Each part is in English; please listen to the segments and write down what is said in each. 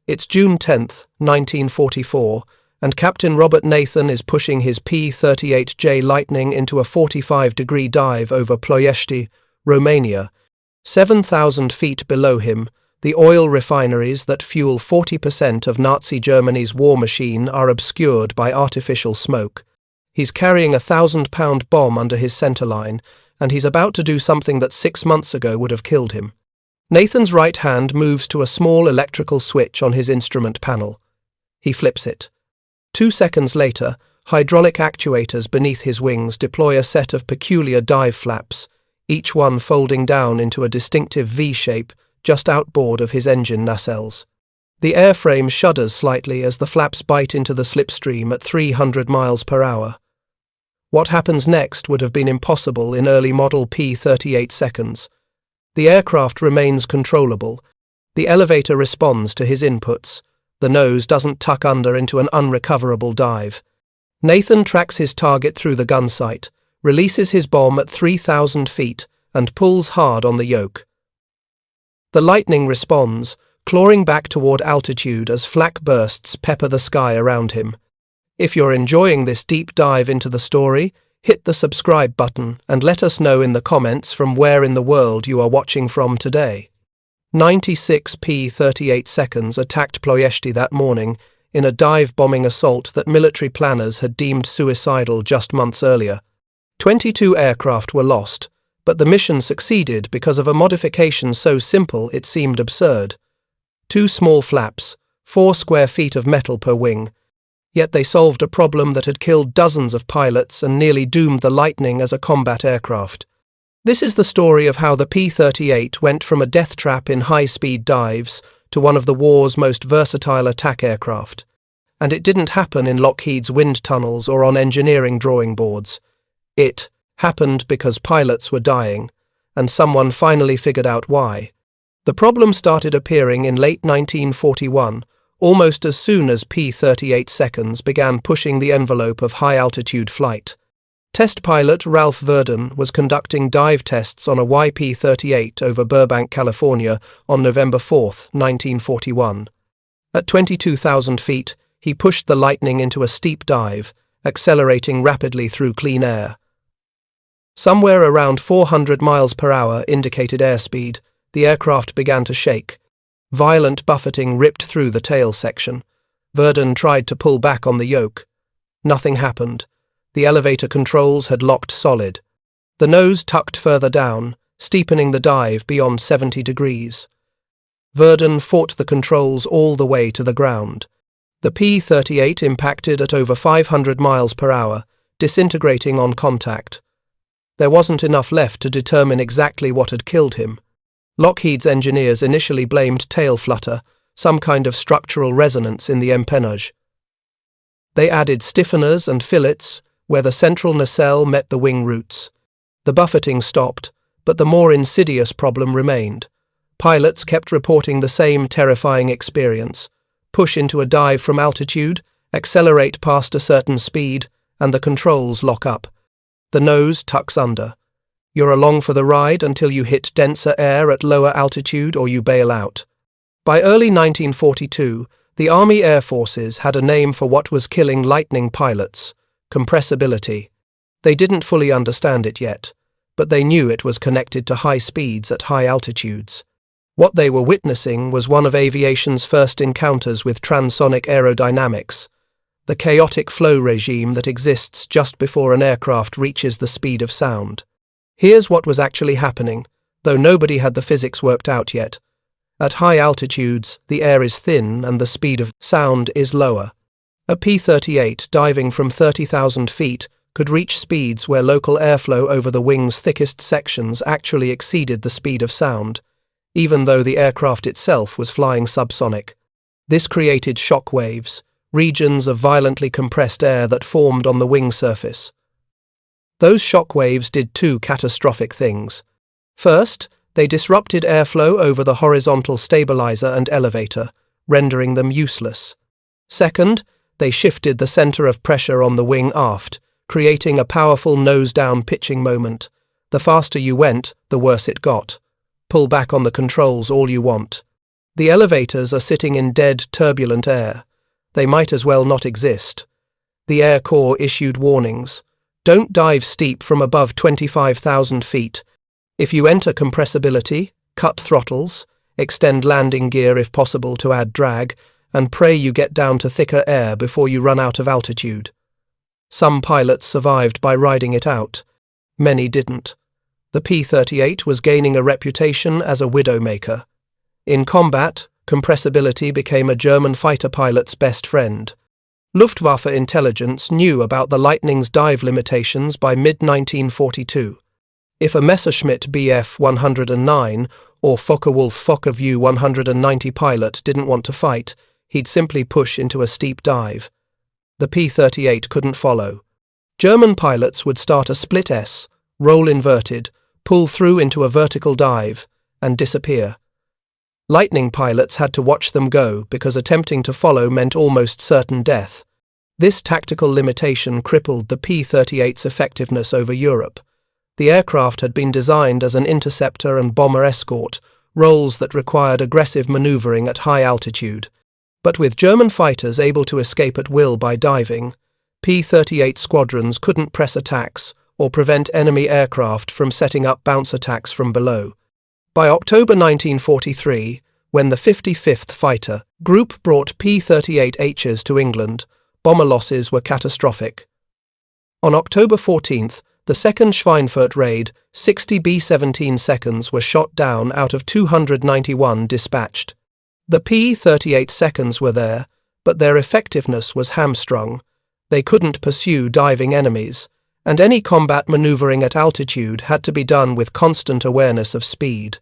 It's June 10, 1944, and Captain Robert Nathan is pushing his P-38J Lightning into a 45-degree dive over Ploiești, Romania. 7,000 feet below him, the oil refineries that fuel 40% of Nazi Germany's war machine are obscured by artificial smoke. He's carrying a 1,000-pound bomb under his centerline, and he's about to do something that 6 months ago would have killed him. Nathan's right hand moves to a small electrical switch on his instrument panel. He flips it. 2 seconds later, hydraulic actuators beneath his wings deploy a set of peculiar dive flaps, each one folding down into a distinctive V shape just outboard of his engine nacelles. The airframe shudders slightly as the flaps bite into the slipstream at 300 miles per hour. What happens next would have been impossible in early model P-38 seconds. The aircraft remains controllable. The elevator responds to his inputs. The nose doesn't tuck under into an unrecoverable dive. Nathan tracks his target through the gun sight, releases his bomb at 3,000 feet, and pulls hard on the yoke. The Lightning responds, clawing back toward altitude as flak bursts pepper the sky around him. If you're enjoying this deep dive into the story, hit the subscribe button and let us know in the comments from where in the world you are watching from today. 96 P-38 seconds attacked Ploiești that morning in a dive-bombing assault that military planners had deemed suicidal just months earlier. 22 aircraft were lost, but the mission succeeded because of a modification so simple it seemed absurd. 2 small flaps, 4 square feet of metal per wing. Yet they solved a problem that had killed dozens of pilots and nearly doomed the Lightning as a combat aircraft. This is the story of how the P-38 went from a death trap in high-speed dives to one of the war's most versatile attack aircraft. And it didn't happen in Lockheed's wind tunnels or on engineering drawing boards. It happened because pilots were dying, and someone finally figured out why. The problem started appearing in late 1941, almost as soon as P-38 seconds began pushing the envelope of high-altitude flight. Test pilot Ralph Verdun was conducting dive tests on a YP-38 over Burbank, California on November 4, 1941. At 22,000 feet, he pushed the Lightning into a steep dive, accelerating rapidly through clean air. Somewhere around 400 miles per hour indicated airspeed, the aircraft began to shake. Violent buffeting ripped through the tail section. Verdun tried to pull back on the yoke. Nothing happened. The elevator controls had locked solid. The nose tucked further down, steepening the dive beyond 70 degrees. Verdun fought the controls all the way to the ground. The P-38 impacted at over 500 miles per hour, disintegrating on contact. There wasn't enough left to determine exactly what had killed him. Lockheed's engineers initially blamed tail flutter, some kind of structural resonance in the empennage. They added stiffeners and fillets, where the central nacelle met the wing roots. The buffeting stopped, but the more insidious problem remained. Pilots kept reporting the same terrifying experience. Push into a dive from altitude, accelerate past a certain speed, and the controls lock up. The nose tucks under. You're along for the ride until you hit denser air at lower altitude or you bail out. By early 1942, the Army Air Forces had a name for what was killing Lightning pilots: compressibility. They didn't fully understand it yet, but they knew it was connected to high speeds at high altitudes. What they were witnessing was one of aviation's first encounters with transonic aerodynamics, the chaotic flow regime that exists just before an aircraft reaches the speed of sound. Here's what was actually happening, though nobody had the physics worked out yet. At high altitudes, the air is thin and the speed of sound is lower. A P-38 diving from 30,000 feet could reach speeds where local airflow over the wing's thickest sections actually exceeded the speed of sound, even though the aircraft itself was flying subsonic. This created shock waves, regions of violently compressed air that formed on the wing surface. Those shock waves did 2 catastrophic things. First, they disrupted airflow over the horizontal stabilizer and elevator, rendering them useless. Second, they shifted the center of pressure on the wing aft, creating a powerful nose-down pitching moment. The faster you went, the worse it got. Pull back on the controls all you want. The elevators are sitting in dead, turbulent air. They might as well not exist. The Air Corps issued warnings. Don't dive steep from above 25,000 feet. If you enter compressibility, cut throttles, extend landing gear if possible to add drag, and pray you get down to thicker air before you run out of altitude. Some pilots survived by riding it out. Many didn't. The P-38 was gaining a reputation as a widowmaker. In combat, compressibility became a German fighter pilot's best friend. Luftwaffe intelligence knew about the Lightning's dive limitations by mid-1942. If a Messerschmitt Bf 109 or Focke-Wulf Fokker-View 190 pilot didn't want to fight, he'd simply push into a steep dive. The P-38 couldn't follow. German pilots would start a split S, roll inverted, pull through into a vertical dive, and disappear. Lightning pilots had to watch them go because attempting to follow meant almost certain death. This tactical limitation crippled the P-38's effectiveness over Europe. The aircraft had been designed as an interceptor and bomber escort, roles that required aggressive maneuvering at high altitude. But with German fighters able to escape at will by diving, P-38 squadrons couldn't press attacks or prevent enemy aircraft from setting up bounce attacks from below. By October 1943, when the 55th Fighter Group brought P-38Hs to England, bomber losses were catastrophic. On October 14th, the second Schweinfurt raid, 60 B-17 seconds were shot down out of 291 dispatched. The P-38 seconds were there, but their effectiveness was hamstrung. They couldn't pursue diving enemies, and any combat maneuvering at altitude had to be done with constant awareness of speed.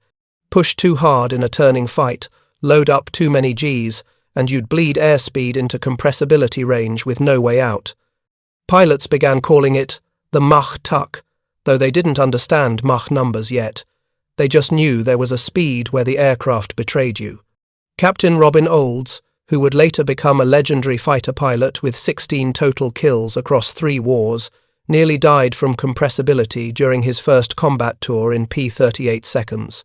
Push too hard in a turning fight, load up too many Gs, and you'd bleed airspeed into compressibility range with no way out. Pilots began calling it the Mach tuck, though they didn't understand Mach numbers yet. They just knew there was a speed where the aircraft betrayed you. Captain Robin Olds, who would later become a legendary fighter pilot with 16 total kills across 3 wars, nearly died from compressibility during his first combat tour in P-38 seconds.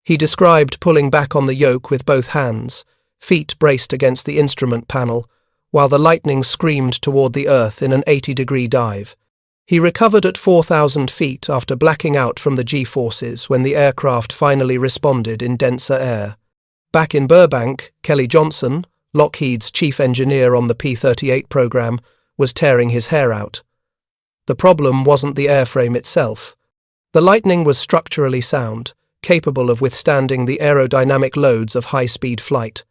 He described pulling back on the yoke with both hands, feet braced against the instrument panel, while the Lightning screamed toward the earth in an 80-degree dive. He recovered at 4,000 feet after blacking out from the G-forces when the aircraft finally responded in denser air. Back in Burbank, Kelly Johnson, Lockheed's chief engineer on the P-38 program, was tearing his hair out. The problem wasn't the airframe itself. The Lightning was structurally sound, capable of withstanding the aerodynamic loads of high-speed flight.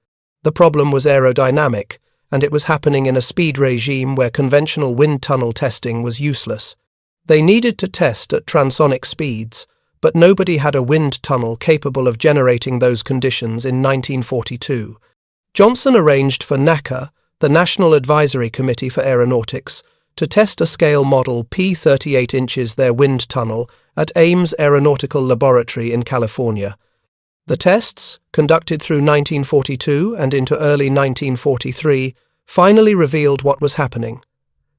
The problem was aerodynamic, and it was happening in a speed regime where conventional wind tunnel testing was useless. They needed to test at transonic speeds, but nobody had a wind tunnel capable of generating those conditions in 1942. Johnson arranged for NACA, the National Advisory Committee for Aeronautics, to test a scale model P-38 inches their wind tunnel at Ames Aeronautical Laboratory in California. The tests, conducted through 1942 and into early 1943, finally revealed what was happening.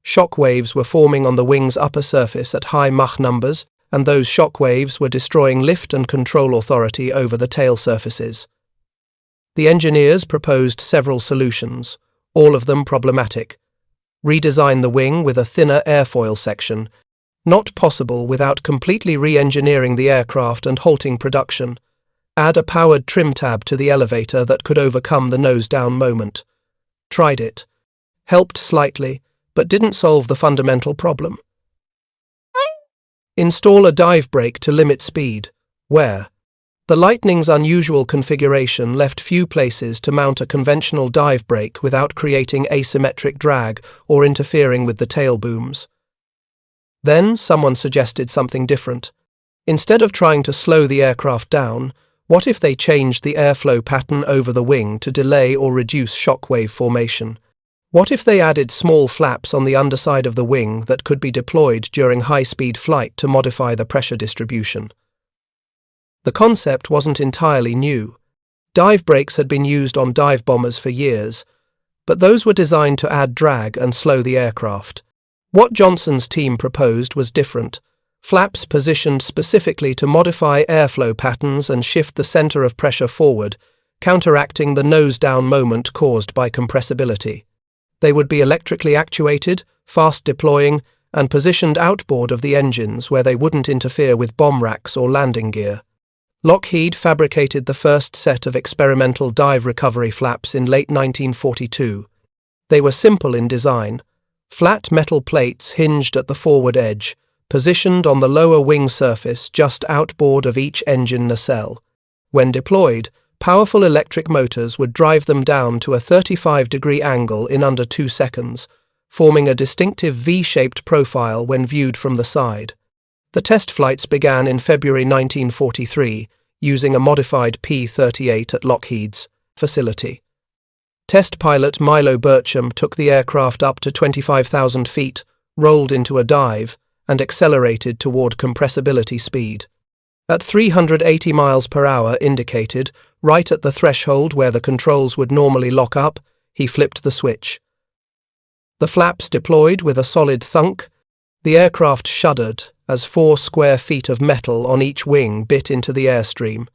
Shock waves were forming on the wing's upper surface at high Mach numbers, and those shock waves were destroying lift and control authority over the tail surfaces. The engineers proposed several solutions, all of them problematic. Redesign the wing with a thinner airfoil section, not possible without completely re-engineering the aircraft and halting production. Add a powered trim tab to the elevator that could overcome the nose-down moment. Tried it. Helped slightly, but didn't solve the fundamental problem. Install a dive brake to limit speed. Where? The Lightning's unusual configuration left few places to mount a conventional dive brake without creating asymmetric drag or interfering with the tail booms. Then someone suggested something different. Instead of trying to slow the aircraft down, what if they changed the airflow pattern over the wing to delay or reduce shockwave formation? What if they added small flaps on the underside of the wing that could be deployed during high-speed flight to modify the pressure distribution? The concept wasn't entirely new. Dive brakes had been used on dive bombers for years, but those were designed to add drag and slow the aircraft. What Johnson's team proposed was different. Flaps positioned specifically to modify airflow patterns and shift the center of pressure forward, counteracting the nose-down moment caused by compressibility. They would be electrically actuated, fast deploying, and positioned outboard of the engines where they wouldn't interfere with bomb racks or landing gear. Lockheed fabricated the first set of experimental dive recovery flaps in late 1942. They were simple in design, flat metal plates hinged at the forward edge, positioned on the lower wing surface just outboard of each engine nacelle. When deployed, powerful electric motors would drive them down to a 35-degree angle in under 2 seconds, forming a distinctive V-shaped profile when viewed from the side. The test flights began in February 1943, using a modified P-38 at Lockheed's facility. Test pilot Milo Burcham took the aircraft up to 25,000 feet, rolled into a dive, and accelerated toward compressibility speed. At 380 miles per hour indicated, right at the threshold where the controls would normally lock up, he flipped the switch. The flaps deployed with a solid thunk. The aircraft shuddered as 4 square feet of metal on each wing bit into the airstream.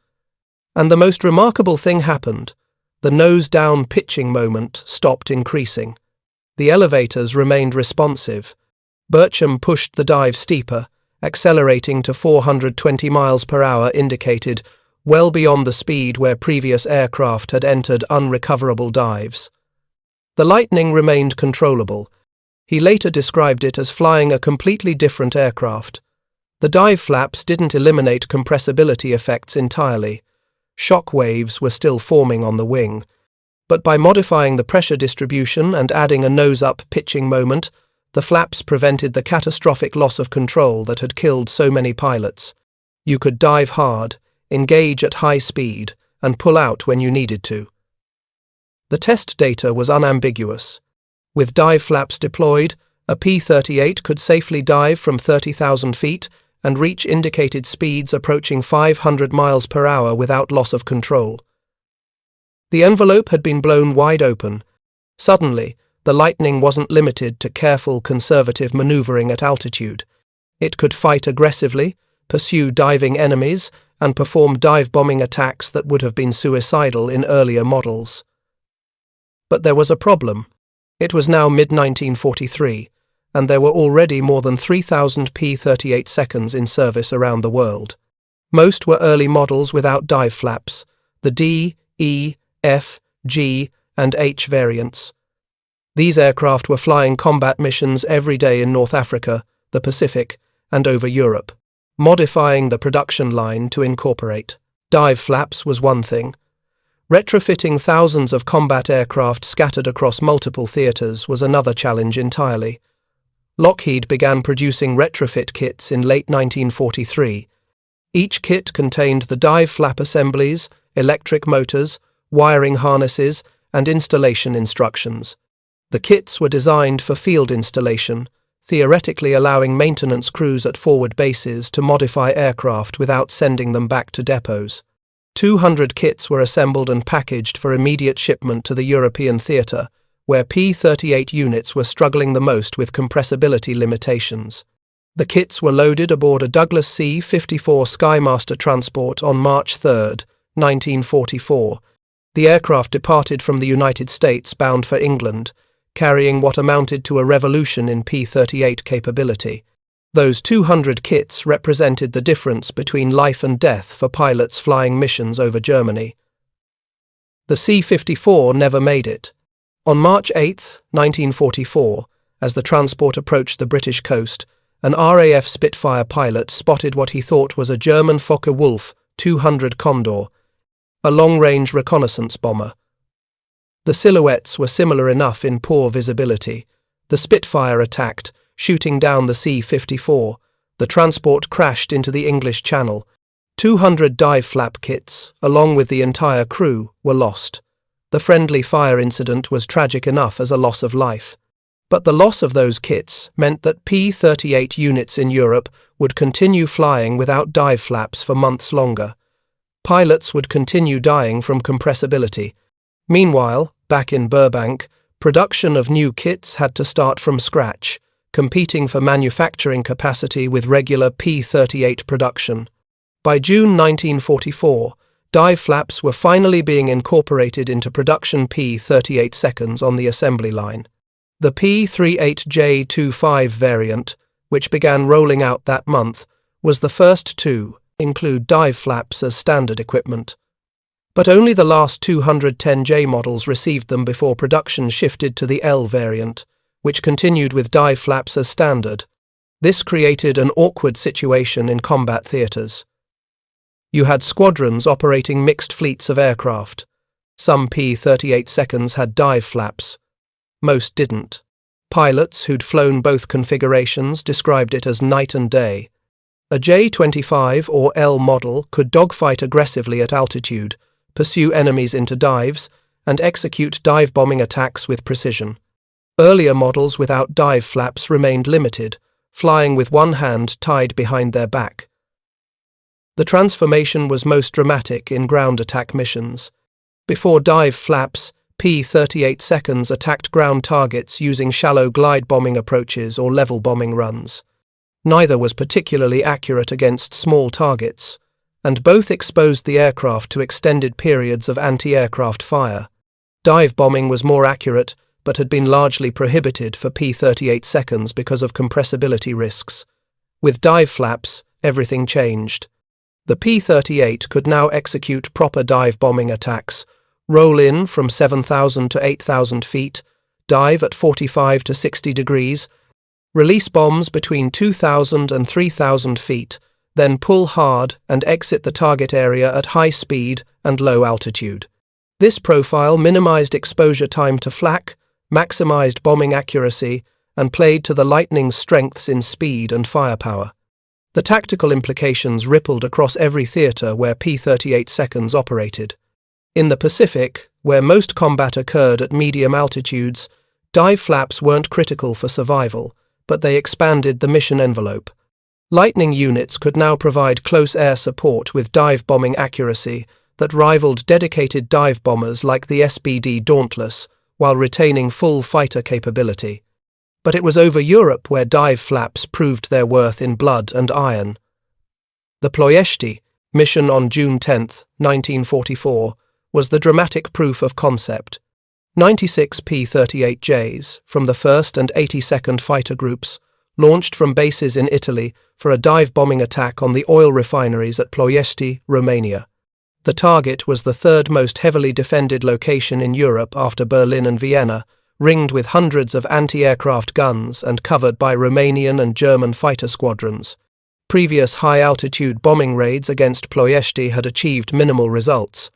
And the most remarkable thing happened. The nose-down pitching moment stopped increasing. The elevators remained responsive. Burcham pushed the dive steeper, accelerating to 420 miles per hour indicated, well beyond the speed where previous aircraft had entered unrecoverable dives. The Lightning remained controllable. He later described it as flying a completely different aircraft. The dive flaps didn't eliminate compressibility effects entirely. Shock waves were still forming on the wing. But by modifying the pressure distribution and adding a nose-up pitching moment, the flaps prevented the catastrophic loss of control that had killed so many pilots. You could dive hard, engage at high speed, and pull out when you needed to. The test data was unambiguous. With dive flaps deployed, a P-38 could safely dive from 30,000 feet and reach indicated speeds approaching 500 miles per hour without loss of control. The envelope had been blown wide open. Suddenly, the Lightning wasn't limited to careful, conservative maneuvering at altitude. It could fight aggressively, pursue diving enemies, and perform dive-bombing attacks that would have been suicidal in earlier models. But there was a problem. It was now mid-1943, and there were already more than 3,000 P-38 seconds in service around the world. Most were early models without dive flaps, the D, E, F, G, and H variants. These aircraft were flying combat missions every day in North Africa, the Pacific, and over Europe. Modifying the production line to incorporate dive flaps was one thing. Retrofitting thousands of combat aircraft scattered across multiple theaters was another challenge entirely. Lockheed began producing retrofit kits in late 1943. Each kit contained the dive flap assemblies, electric motors, wiring harnesses, and installation instructions. The kits were designed for field installation, theoretically allowing maintenance crews at forward bases to modify aircraft without sending them back to depots. 200 kits were assembled and packaged for immediate shipment to the European theatre, where P-38 units were struggling the most with compressibility limitations. The kits were loaded aboard a Douglas C-54 Skymaster transport on March 3, 1944. The aircraft departed from the United States bound for England, carrying what amounted to a revolution in P-38 capability. Those 200 kits represented the difference between life and death for pilots flying missions over Germany. The C-54 never made it. On March 8, 1944, as the transport approached the British coast, an RAF Spitfire pilot spotted what he thought was a German Focke-Wulf 200 Condor, a long-range reconnaissance bomber. The silhouettes were similar enough in poor visibility. The Spitfire attacked, shooting down the C-54. The transport crashed into the English Channel. 200 dive flap kits, along with the entire crew, were lost. The friendly fire incident was tragic enough as a loss of life. But the loss of those kits meant that P-38 units in Europe would continue flying without dive flaps for months longer. Pilots would continue dying from compressibility. Meanwhile, back in Burbank, production of new kits had to start from scratch, competing for manufacturing capacity with regular P-38 production. By June 1944, Dive flaps were finally being incorporated into production P-38s on the assembly line. The P-38J-25 variant, which began rolling out that month, was the first to include dive flaps as standard equipment. But only the last 210J models received them before production shifted to the L variant, which continued with dive flaps as standard. This created an awkward situation in combat theatres. You had squadrons operating mixed fleets of aircraft. Some P-38s had dive flaps. Most didn't. Pilots who'd flown both configurations described it as night and day. A J-25 or L model could dogfight aggressively at altitude, pursue enemies into dives, and execute dive-bombing attacks with precision. Earlier models without dive flaps remained limited, flying with one hand tied behind their back. The transformation was most dramatic in ground attack missions. Before dive flaps, P-38s attacked ground targets using shallow glide bombing approaches or level bombing runs. Neither was particularly accurate against small targets, and both exposed the aircraft to extended periods of anti-aircraft fire. Dive bombing was more accurate, but had been largely prohibited for P-38s because of compressibility risks. With dive flaps, everything changed. The P-38 could now execute proper dive bombing attacks, roll in from 7,000 to 8,000 feet, dive at 45 to 60 degrees, release bombs between 2,000 and 3,000 feet, then pull hard and exit the target area at high speed and low altitude. This profile minimized exposure time to flak, maximized bombing accuracy, and played to the Lightning's strengths in speed and firepower. The tactical implications rippled across every theater where P-38s operated. In the Pacific, where most combat occurred at medium altitudes, dive flaps weren't critical for survival, but they expanded the mission envelope. Lightning units could now provide close air support with dive bombing accuracy that rivaled dedicated dive bombers like the SBD Dauntless, while retaining full fighter capability. But it was over Europe where dive flaps proved their worth in blood and iron. The Ploiești mission on June 10, 1944, was the dramatic proof of concept. 96 P-38Js from the 1st and 82nd Fighter Groups launched from bases in Italy for a dive-bombing attack on the oil refineries at Ploiești, Romania. The target was the third most heavily defended location in Europe after Berlin and Vienna, ringed with hundreds of anti-aircraft guns and covered by Romanian and German fighter squadrons. Previous high-altitude bombing raids against Ploiești had achieved minimal results.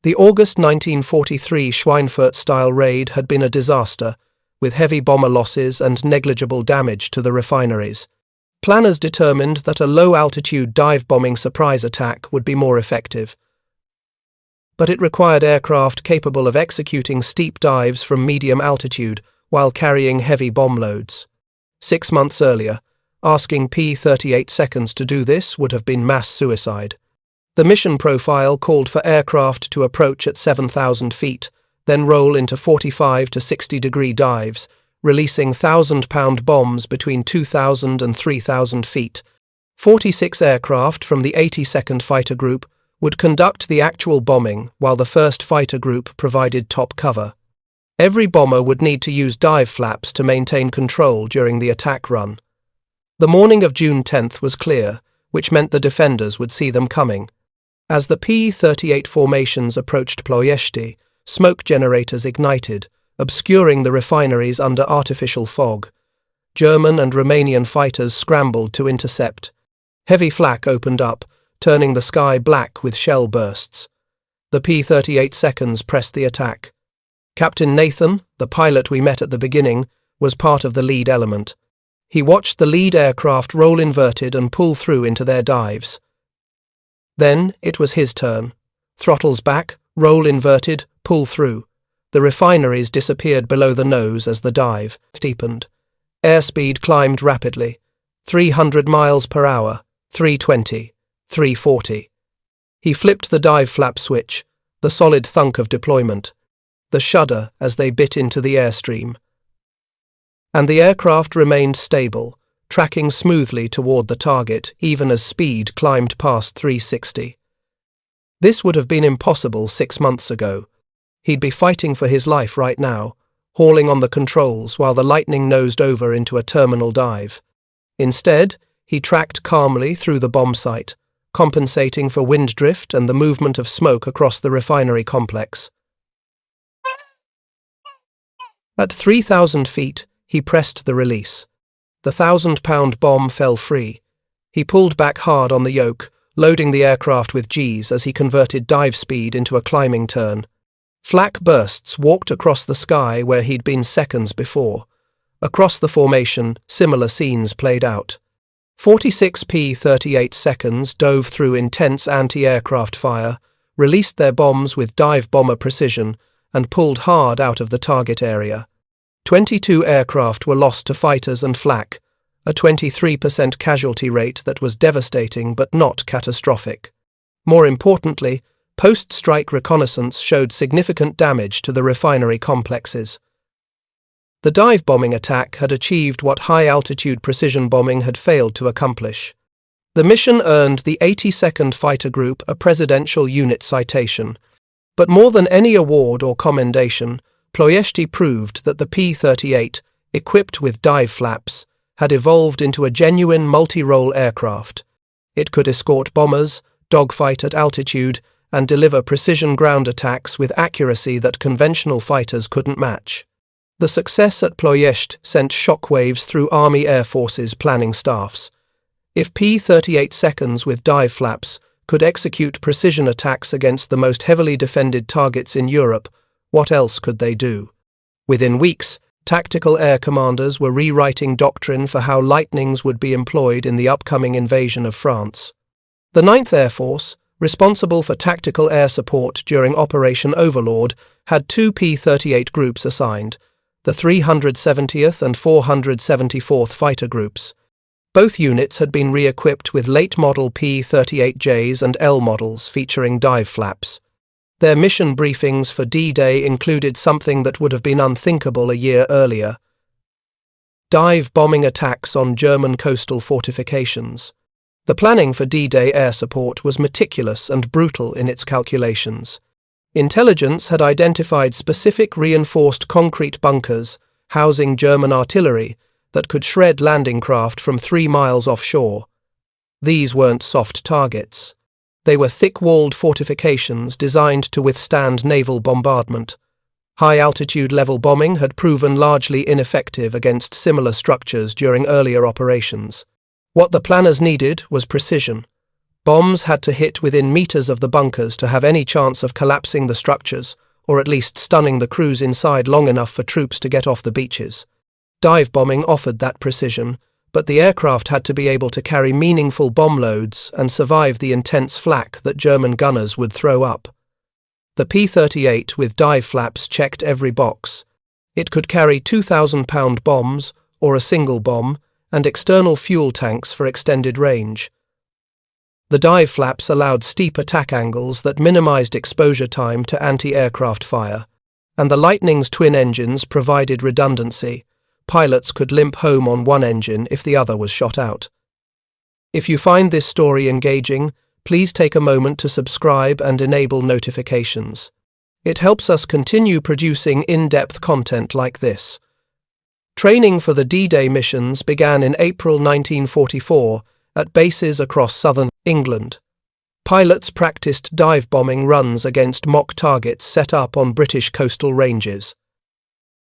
The August 1943 Schweinfurt-style raid had been a disaster, with heavy bomber losses and negligible damage to the refineries. Planners determined that a low-altitude dive-bombing surprise attack would be more effective. But it required aircraft capable of executing steep dives from medium altitude while carrying heavy bomb loads. 6 months earlier, asking P-38s to do this would have been mass suicide. The mission profile called for aircraft to approach at 7,000 feet, then roll into 45 to 60 degree dives, releasing 1,000-pound bombs between 2,000 and 3,000 feet. 46 aircraft from the 82nd Fighter Group would conduct the actual bombing while the 1st Fighter Group provided top cover. Every bomber would need to use dive flaps to maintain control during the attack run. The morning of June 10th was clear, which meant the defenders would see them coming. As the P-38 formations approached Ploiești, smoke generators ignited, obscuring the refineries under artificial fog. German and Romanian fighters scrambled to intercept. Heavy flak opened up, turning the sky black with shell bursts. The P-38s pressed the attack. Captain Nathan, the pilot we met at the beginning, was part of the lead element. He watched the lead aircraft roll inverted and pull through into their dives. Then it was his turn. Throttles back, roll inverted, pull through. The refineries disappeared below the nose as the dive steepened. Airspeed climbed rapidly. 300 miles per hour, 320, 340. He flipped the dive flap switch, the solid thunk of deployment, the shudder as they bit into the airstream. And the aircraft remained stable, tracking smoothly toward the target even as speed climbed past 360. This would have been impossible 6 months ago. He'd be fighting for his life right now, hauling on the controls while the Lightning nosed over into a terminal dive. Instead, he tracked calmly through the bomb site, compensating for wind drift and the movement of smoke across the refinery complex. At 3,000 feet, he pressed the release. The 1,000-pound bomb fell free. He pulled back hard on the yoke, loading the aircraft with Gs as he converted dive speed into a climbing turn. Flak bursts walked across the sky where he'd been seconds before. Across the formation, similar scenes played out. 46 P-38 seconds dove through intense anti-aircraft fire, released their bombs with dive bomber precision, and pulled hard out of the target area. 22 aircraft were lost to fighters and flak, a 23% casualty rate that was devastating but not catastrophic. More importantly, post-strike reconnaissance showed significant damage to the refinery complexes. The dive bombing attack had achieved what high-altitude precision bombing had failed to accomplish. The mission earned the 82nd Fighter Group a Presidential Unit Citation, but more than any award or commendation, Ploiești proved that the P-38, equipped with dive flaps, had evolved into a genuine multi-role aircraft. It could escort bombers, dogfight at altitude, and deliver precision ground attacks with accuracy that conventional fighters couldn't match. The success at Ploiești sent shockwaves through Army Air Force's planning staffs. If P-38 seconds with dive flaps could execute precision attacks against the most heavily defended targets in Europe, what else could they do? Within weeks, tactical air commanders were rewriting doctrine for how Lightnings would be employed in the upcoming invasion of France. The 9th Air Force, responsible for tactical air support during Operation Overlord, had 2 P-38 groups assigned, the 370th and 474th Fighter Groups. Both units had been re-equipped with late-model P-38Js and L models featuring dive flaps. Their mission briefings for D-Day included something that would have been unthinkable a year earlier: dive bombing attacks on German coastal fortifications. The planning for D-Day air support was meticulous and brutal in its calculations. Intelligence had identified specific reinforced concrete bunkers housing German artillery that could shred landing craft from 3 miles offshore. These weren't soft targets. They were thick-walled fortifications designed to withstand naval bombardment. High-altitude level bombing had proven largely ineffective against similar structures during earlier operations. What the planners needed was precision. Bombs had to hit within meters of the bunkers to have any chance of collapsing the structures, or at least stunning the crews inside long enough for troops to get off the beaches. Dive bombing offered that precision, but the aircraft had to be able to carry meaningful bomb loads and survive the intense flak that German gunners would throw up. The P-38 with dive flaps checked every box. It could carry 2,000-pound bombs, or a single bomb, and external fuel tanks for extended range. The dive flaps allowed steep attack angles that minimized exposure time to anti-aircraft fire, and the Lightning's twin engines provided redundancy. Pilots could limp home on one engine if the other was shot out. If you find this story engaging, please take a moment to subscribe and enable notifications. It helps us continue producing in-depth content like this. Training for the D-Day missions began in April 1944 at bases across southern England. Pilots practiced dive bombing runs against mock targets set up on British coastal ranges.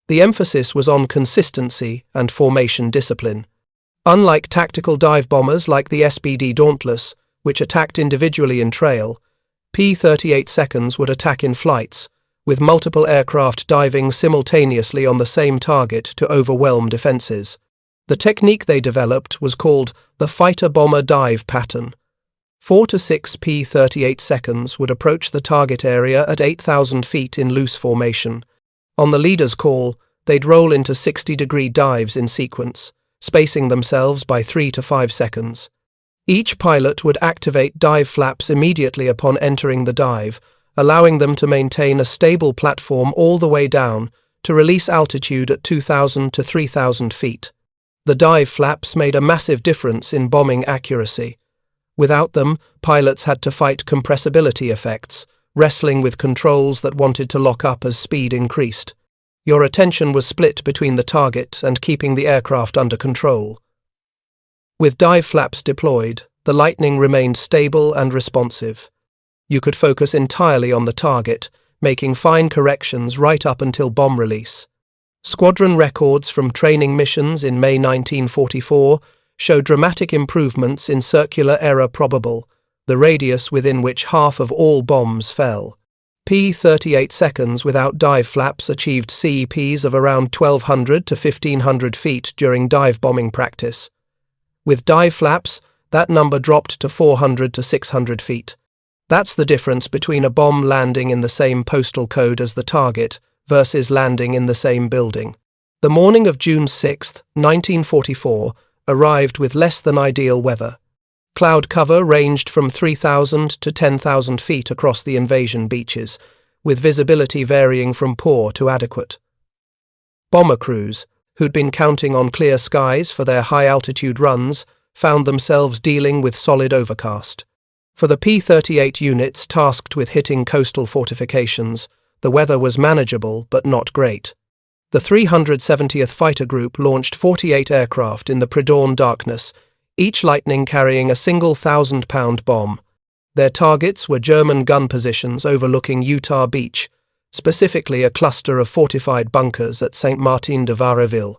The emphasis was on consistency and formation discipline. Unlike tactical dive bombers like the SBD Dauntless, which attacked individually in trail, P-38 seconds would attack in flights, with multiple aircraft diving simultaneously on the same target to overwhelm defenses. The technique they developed was called the fighter-bomber dive pattern. 4 to 6 P-38 seconds would approach the target area at 8,000 feet in loose formation. On the leader's call, they'd roll into 60-degree dives in sequence, spacing themselves by 3 to 5 seconds. Each pilot would activate dive flaps immediately upon entering the dive, allowing them to maintain a stable platform all the way down to release altitude at 2,000 to 3,000 feet. The dive flaps made a massive difference in bombing accuracy. Without them, pilots had to fight compressibility effects, wrestling with controls that wanted to lock up as speed increased. Your attention was split between the target and keeping the aircraft under control. With dive flaps deployed, the Lightning remained stable and responsive. You could focus entirely on the target, making fine corrections right up until bomb release. Squadron records from training missions in May 1944 show dramatic improvements in circular error probable, the radius within which half of all bombs fell. P-38 seconds without dive flaps achieved CEPs of around 1,200 to 1,500 feet during dive bombing practice. With dive flaps, that number dropped to 400 to 600 feet. That's the difference between a bomb landing in the same postal code as the target versus landing in the same building. The morning of June 6, 1944, arrived with less than ideal weather. Cloud cover ranged from 3,000 to 10,000 feet across the invasion beaches, with visibility varying from poor to adequate. Bomber crews, who'd been counting on clear skies for their high-altitude runs, found themselves dealing with solid overcast. For the P-38 units tasked with hitting coastal fortifications, the weather was manageable but not great. The 370th Fighter Group launched 48 aircraft in the pre-dawn darkness, each Lightning carrying a single 1,000-pound bomb. Their targets were German gun positions overlooking Utah Beach, specifically a cluster of fortified bunkers at St. Martin de Vareville.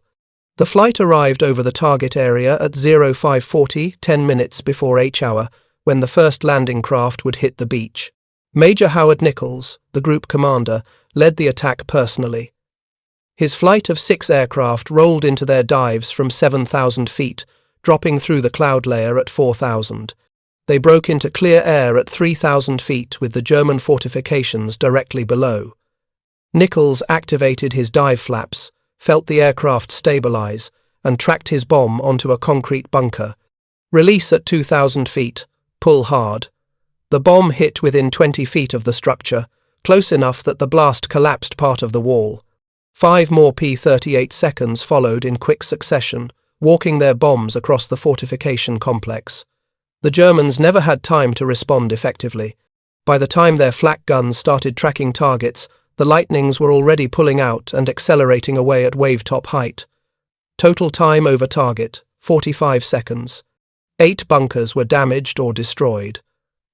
The flight arrived over the target area at 0540, 10 minutes before H-hour, when the first landing craft would hit the beach. Major Howard Nichols, the group commander, led the attack personally. His flight of 6 aircraft rolled into their dives from 7,000 feet, dropping through the cloud layer at 4,000. They broke into clear air at 3,000 feet with the German fortifications directly below. Nichols activated his dive flaps, felt the aircraft stabilize, and tracked his bomb onto a concrete bunker. Release at 2,000 feet. Pull hard. The bomb hit within 20 feet of the structure, close enough that the blast collapsed part of the wall. 5 more P-38 seconds followed in quick succession, walking their bombs across the fortification complex. The Germans never had time to respond effectively. By the time their flak guns started tracking targets, the Lightnings were already pulling out and accelerating away at wave-top height. Total time over target, 45 seconds. 8 bunkers were damaged or destroyed.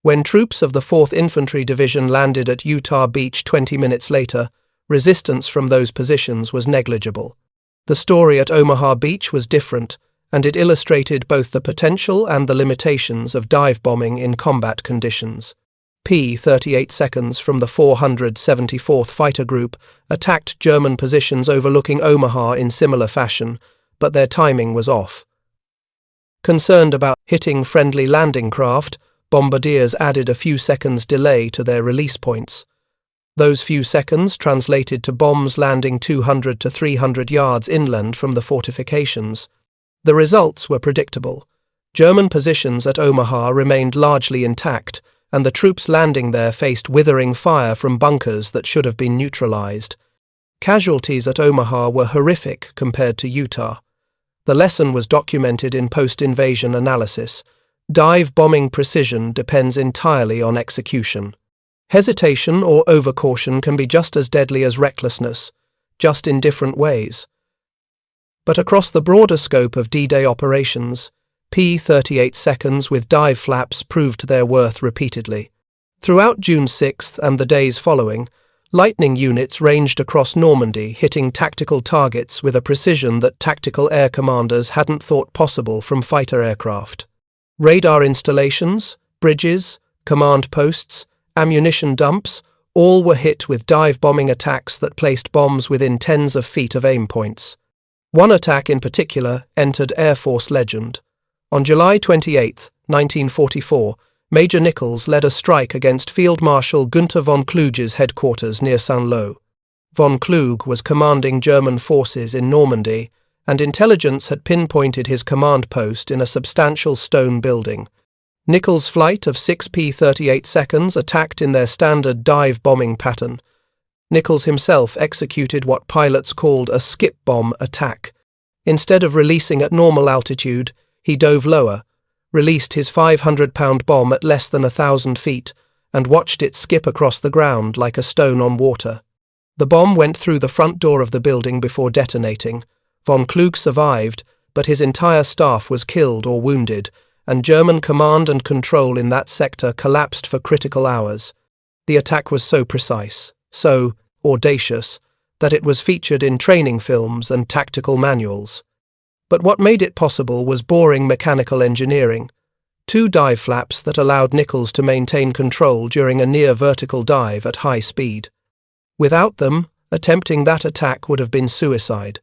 When troops of the 4th Infantry Division landed at Utah Beach 20 minutes later, resistance from those positions was negligible. The story at Omaha Beach was different, and it illustrated both the potential and the limitations of dive bombing in combat conditions. P-38 seconds from the 474th Fighter Group attacked German positions overlooking Omaha in similar fashion, but their timing was off. Concerned about hitting friendly landing craft, bombardiers added a few seconds delay to their release points. Those few seconds translated to bombs landing 200 to 300 yards inland from the fortifications. The results were predictable. German positions at Omaha remained largely intact, and the troops landing there faced withering fire from bunkers that should have been neutralized. Casualties at Omaha were horrific compared to Utah. The lesson was documented in post-invasion analysis. Dive bombing precision depends entirely on execution. Hesitation or overcaution can be just as deadly as recklessness, just in different ways. But across the broader scope of D-Day operations, P-38 seconds with dive flaps proved their worth repeatedly. Throughout June 6th and the days following, Lightning units ranged across Normandy, hitting tactical targets with a precision that tactical air commanders hadn't thought possible from fighter aircraft. Radar installations, bridges, command posts, ammunition dumps, all were hit with dive bombing attacks that placed bombs within tens of feet of aim points. One attack in particular entered Air Force legend. On July 28, 1944, Major Nichols led a strike against Field Marshal Günther von Kluge's headquarters near Saint-Lô. Von Kluge was commanding German forces in Normandy, and intelligence had pinpointed his command post in a substantial stone building. Nichols' flight of 6 P-38 seconds attacked in their standard dive bombing pattern. Nichols himself executed what pilots called a skip bomb attack. Instead of releasing at normal altitude, he dove lower, released his 500-pound bomb at less than 1,000 feet, and watched it skip across the ground like a stone on water. The bomb went through the front door of the building before detonating. Von Klug survived, but his entire staff was killed or wounded, and German command and control in that sector collapsed for critical hours. The attack was so precise, so audacious, that it was featured in training films and tactical manuals. But what made it possible was boring mechanical engineering. 2 dive flaps that allowed Nichols to maintain control during a near-vertical dive at high speed. Without them, attempting that attack would have been suicide.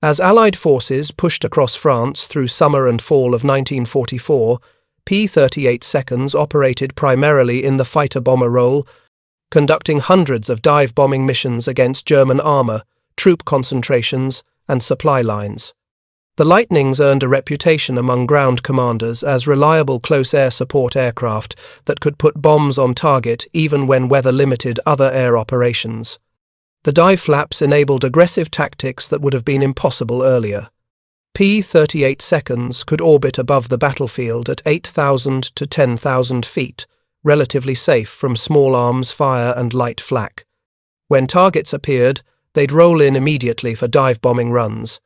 As Allied forces pushed across France through summer and fall of 1944, P-38s operated primarily in the fighter-bomber role, conducting hundreds of dive bombing missions against German armor, troop concentrations, and supply lines. The Lightnings earned a reputation among ground commanders as reliable close air support aircraft that could put bombs on target even when weather limited other air operations. The dive flaps enabled aggressive tactics that would have been impossible earlier. P-38s could orbit above the battlefield at 8,000 to 10,000 feet, relatively safe from small arms fire and light flak. When targets appeared, they'd roll in immediately for dive bombing runs.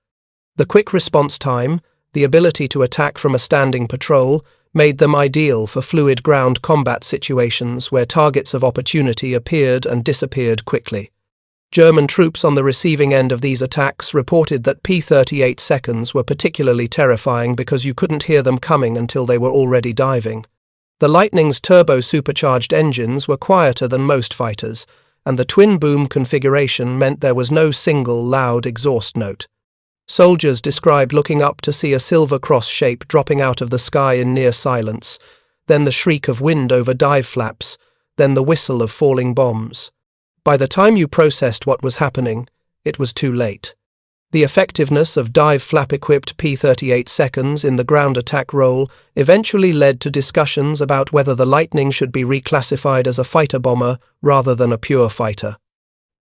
The quick response time, the ability to attack from a standing patrol, made them ideal for fluid ground combat situations where targets of opportunity appeared and disappeared quickly. German troops on the receiving end of these attacks reported that P-38s were particularly terrifying because you couldn't hear them coming until they were already diving. The Lightning's turbo-supercharged engines were quieter than most fighters, and the twin-boom configuration meant there was no single loud exhaust note. Soldiers described looking up to see a silver cross shape dropping out of the sky in near silence, then the shriek of wind over dive flaps, then the whistle of falling bombs. By the time you processed what was happening, it was too late. The effectiveness of dive flap-equipped P-38s in the ground attack role eventually led to discussions about whether the Lightning should be reclassified as a fighter-bomber rather than a pure fighter.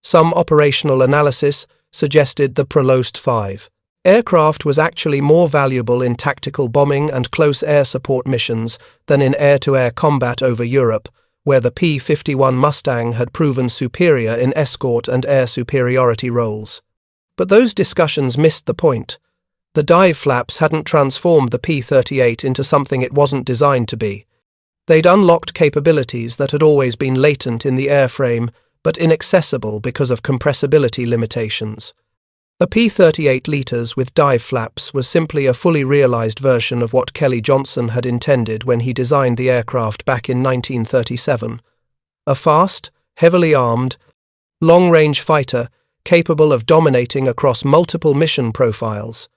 Some operational analysis suggested the Ploiești 5 aircraft was actually more valuable in tactical bombing and close air support missions than in air-to-air combat over Europe, where the P-51 Mustang had proven superior in escort and air superiority roles. But those discussions missed the point. The dive flaps hadn't transformed the P-38 into something it wasn't designed to be. They'd unlocked capabilities that had always been latent in the airframe, but inaccessible because of compressibility limitations. A P-38 liters with dive flaps was simply a fully realized version of what Kelly Johnson had intended when he designed the aircraft back in 1937. A fast, heavily armed, long-range fighter capable of dominating across multiple mission profiles.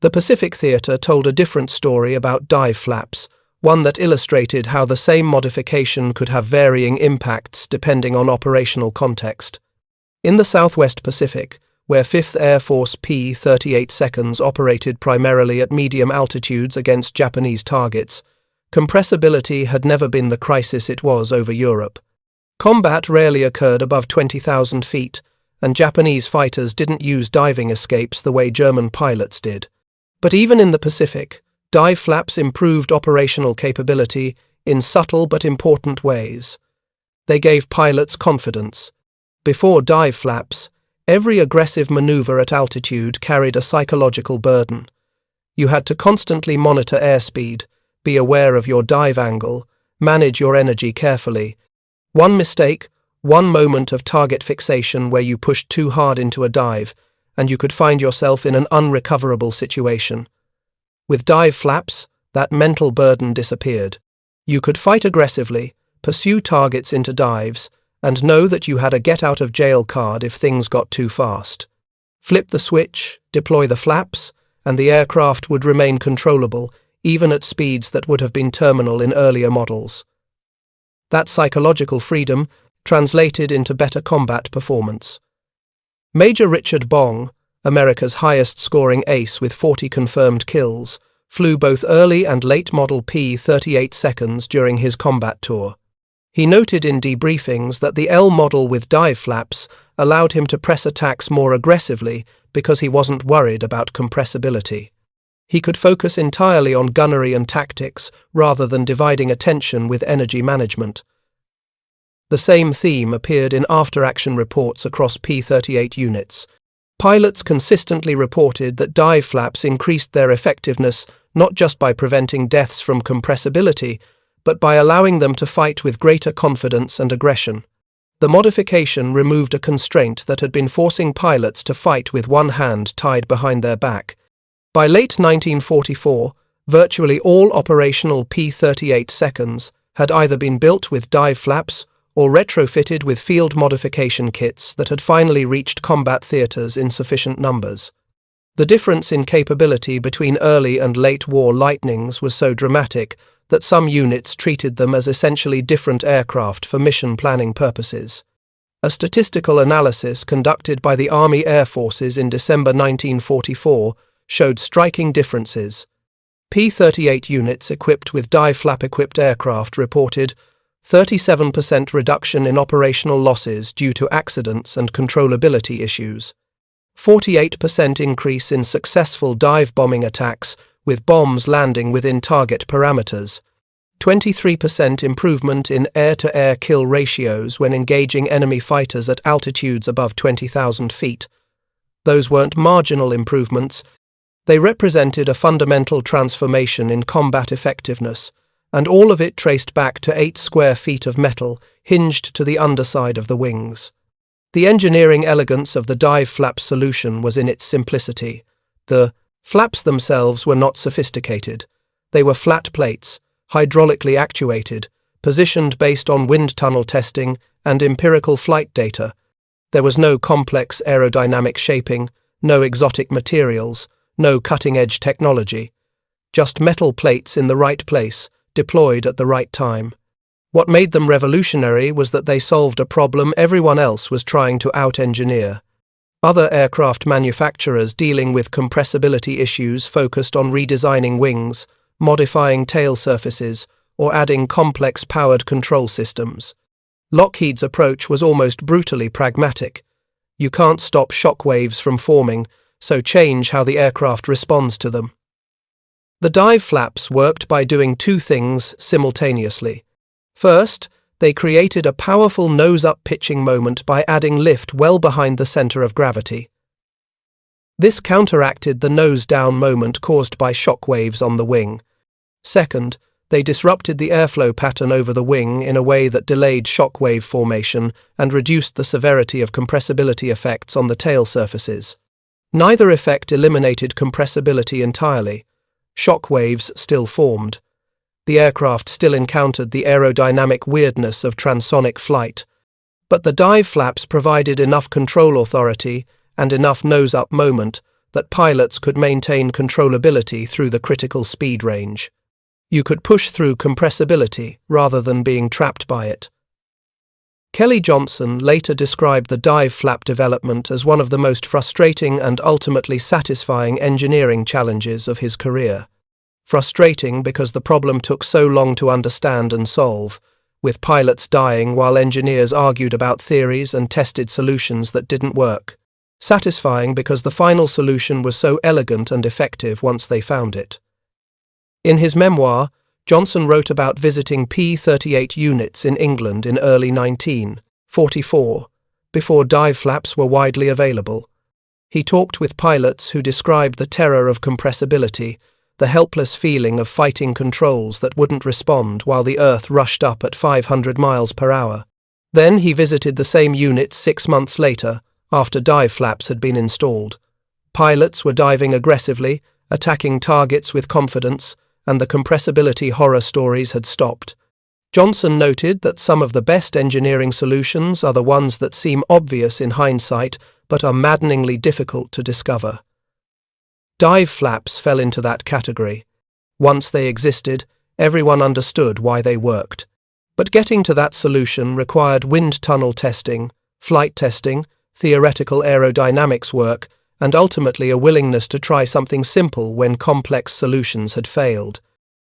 The Pacific Theater told a different story about dive flaps, one that illustrated how the same modification could have varying impacts depending on operational context. In the Southwest Pacific, where 5th Air Force P-38s operated primarily at medium altitudes against Japanese targets, compressibility had never been the crisis it was over Europe. Combat rarely occurred above 20,000 feet, and Japanese fighters didn't use diving escapes the way German pilots did. But even in the Pacific, dive flaps improved operational capability in subtle but important ways. They gave pilots confidence. Before dive flaps, every aggressive maneuver at altitude carried a psychological burden. You had to constantly monitor airspeed, be aware of your dive angle, manage your energy carefully. One mistake, one moment of target fixation where you pushed too hard into a dive, and you could find yourself in an unrecoverable situation. With dive flaps, that mental burden disappeared. You could fight aggressively, pursue targets into dives, and know that you had a get-out-of-jail card if things got too fast. Flip the switch, deploy the flaps, and the aircraft would remain controllable, even at speeds that would have been terminal in earlier models. That psychological freedom translated into better combat performance. Major Richard Bong, America's highest-scoring ace with 40 confirmed kills, flew both early and late-model P-38s during his combat tour. He noted in debriefings that the L model with dive flaps allowed him to press attacks more aggressively because he wasn't worried about compressibility. He could focus entirely on gunnery and tactics rather than dividing attention with energy management. The same theme appeared in after-action reports across P-38 units. Pilots consistently reported that dive flaps increased their effectiveness not just by preventing deaths from compressibility, but by allowing them to fight with greater confidence and aggression. The modification removed a constraint that had been forcing pilots to fight with one hand tied behind their back. By late 1944, virtually all operational P-38 seconds had either been built with dive flaps or retrofitted with field modification kits that had finally reached combat theaters in sufficient numbers. The difference in capability between early and late war Lightnings was so dramatic that some units treated them as essentially different aircraft for mission planning purposes. A statistical analysis conducted by the Army Air Forces in December 1944 showed striking differences. P-38 units equipped with dive flap-equipped aircraft reported 37% reduction in operational losses due to accidents and controllability issues, 48% increase in successful dive bombing attacks with bombs landing within target parameters, 23% improvement in air-to-air kill ratios when engaging enemy fighters at altitudes above 20,000 feet. Those weren't marginal improvements, they represented a fundamental transformation in combat effectiveness, and all of it traced back to 8 square feet of metal hinged to the underside of the wings. The engineering elegance of the dive flap solution was in its simplicity. The flaps themselves were not sophisticated. They were flat plates, hydraulically actuated, positioned based on wind tunnel testing and empirical flight data. There was no complex aerodynamic shaping, no exotic materials, no cutting-edge technology. Just metal plates in the right place, deployed at the right time. What made them revolutionary was that they solved a problem everyone else was trying to out-engineer. Other aircraft manufacturers dealing with compressibility issues focused on redesigning wings, modifying tail surfaces, or adding complex powered control systems. Lockheed's approach was almost brutally pragmatic. You can't stop shock waves from forming, so change how the aircraft responds to them. The dive flaps worked by doing two things simultaneously. First, they created a powerful nose-up pitching moment by adding lift well behind the center of gravity. This counteracted the nose-down moment caused by shock waves on the wing. Second, they disrupted the airflow pattern over the wing in a way that delayed shock wave formation and reduced the severity of compressibility effects on the tail surfaces. Neither effect eliminated compressibility entirely. Shock waves still formed. The aircraft still encountered the aerodynamic weirdness of transonic flight. But the dive flaps provided enough control authority and enough nose-up moment that pilots could maintain controllability through the critical speed range. You could push through compressibility rather than being trapped by it. Kelly Johnson later described the dive flap development as one of the most frustrating and ultimately satisfying engineering challenges of his career. Frustrating because the problem took so long to understand and solve, with pilots dying while engineers argued about theories and tested solutions that didn't work. Satisfying because the final solution was so elegant and effective once they found it. In his memoir, Johnson wrote about visiting P-38 units in England in early 1944, before dive flaps were widely available. He talked with pilots who described the terror of compressibility, the helpless feeling of fighting controls that wouldn't respond while the Earth rushed up at 500 miles per hour. Then he visited the same units 6 months later, after dive flaps had been installed. Pilots were diving aggressively, attacking targets with confidence, and the compressibility horror stories had stopped. Johnson noted that some of the best engineering solutions are the ones that seem obvious in hindsight but are maddeningly difficult to discover. Dive flaps fell into that category. Once they existed, everyone understood why they worked. But getting to that solution required wind tunnel testing, flight testing, theoretical aerodynamics work, and ultimately a willingness to try something simple when complex solutions had failed.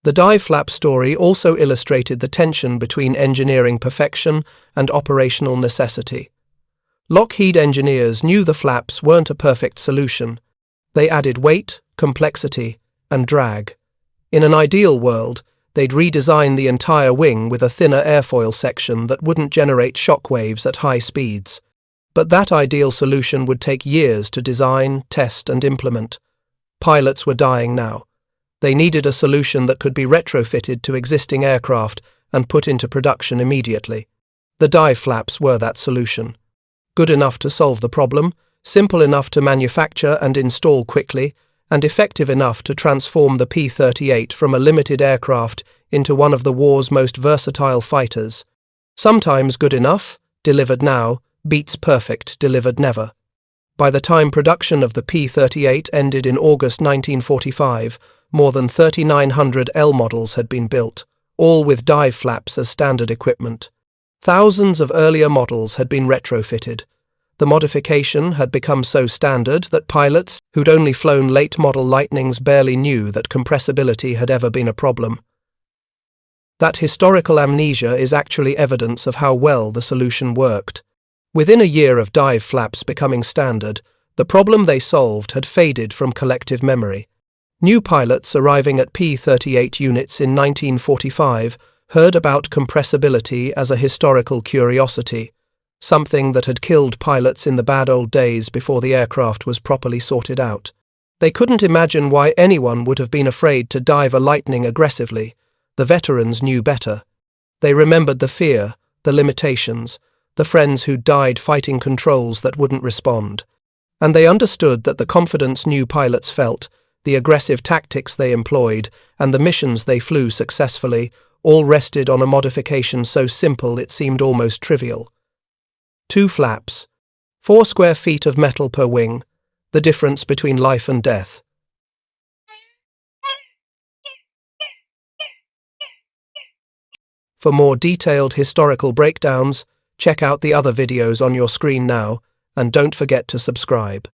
The dive flap story also illustrated the tension between engineering perfection and operational necessity. Lockheed engineers knew the flaps weren't a perfect solution. They added weight, complexity, and drag. In an ideal world, they'd redesign the entire wing with a thinner airfoil section that wouldn't generate shock waves at high speeds. But that ideal solution would take years to design, test, and implement. Pilots were dying now. They needed a solution that could be retrofitted to existing aircraft and put into production immediately. The dive flaps were that solution. Good enough to solve the problem, simple enough to manufacture and install quickly, and effective enough to transform the P-38 from a limited aircraft into one of the war's most versatile fighters. Sometimes good enough, delivered now, beats perfect, delivered never. By the time production of the P-38 ended in August 1945, more than 3,900 L models had been built, all with dive flaps as standard equipment. Thousands of earlier models had been retrofitted. The modification had become so standard that pilots who'd only flown late-model Lightnings barely knew that compressibility had ever been a problem. That historical amnesia is actually evidence of how well the solution worked. Within a year of dive flaps becoming standard, the problem they solved had faded from collective memory. New pilots arriving at P-38 units in 1945 heard about compressibility as a historical curiosity, something that had killed pilots in the bad old days before the aircraft was properly sorted out. They couldn't imagine why anyone would have been afraid to dive a Lightning aggressively. The veterans knew better. They remembered the fear, the limitations, the friends who died fighting controls that wouldn't respond. And they understood that the confidence new pilots felt, the aggressive tactics they employed, and the missions they flew successfully all rested on a modification so simple it seemed almost trivial. 2 flaps, 4 square feet of metal per wing, the difference between life and death. For more detailed historical breakdowns, check out the other videos on your screen now, and don't forget to subscribe.